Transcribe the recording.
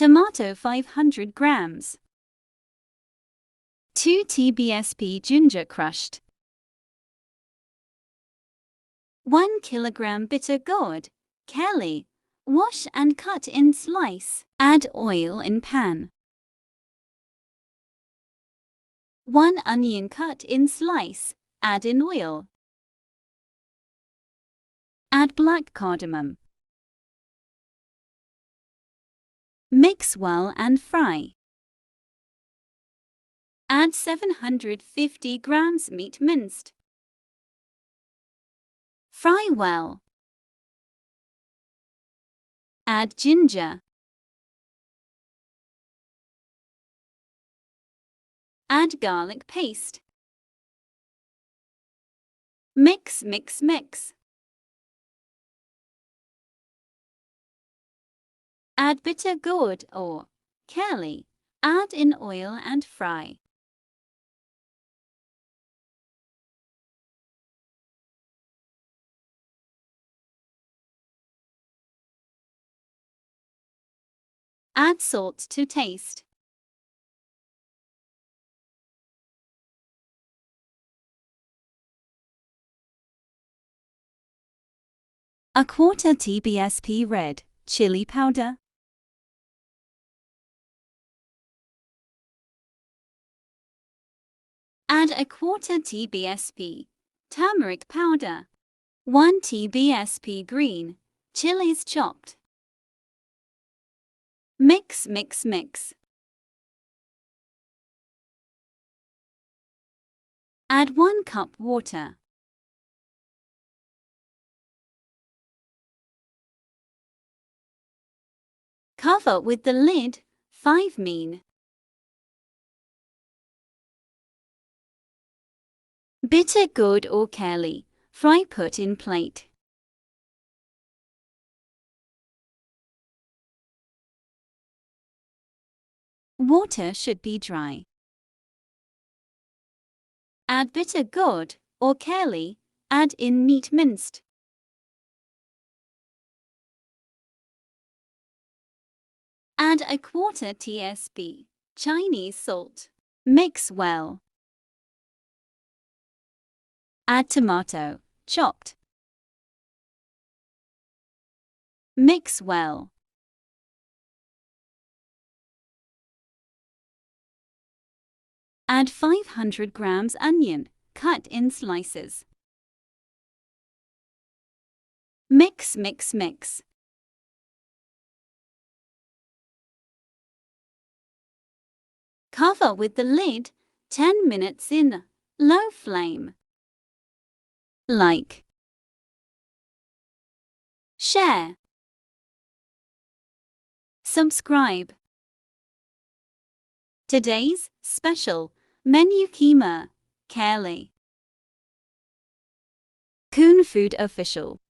Tomato 500 grams. 2 tsp ginger crushed. 1 kilogram bitter gourd, Karely. Wash and cut in slice. Add oil in pan. 1 onion cut in slice. Add in oil. Add black cardamom. Mix well and fry. Add 750 grams meat minced. Fry well. Add ginger. Add garlic paste. Mix. Add bitter gourd or Karely. Add in oil and fry. Add salt to taste. A quarter tsp red chili powder. Add a quarter tsp turmeric powder. 1 tsp green chilies chopped. Mix. Add 1 cup water. Cover with the lid. 5 min. Bitter gourd or Karely. Fry, put in plate. Water should be dry. Add bitter gourd or Karely. Add in meat minced. Add a quarter tsp Chinese salt. Mix well. Add tomato, chopped. Mix well. Add 500 grams onion, cut in slices. Mix. Cover with the lid. 10 minutes in low flame. Like, share, subscribe. Today's special menu Keema Karely. Kun Food Official.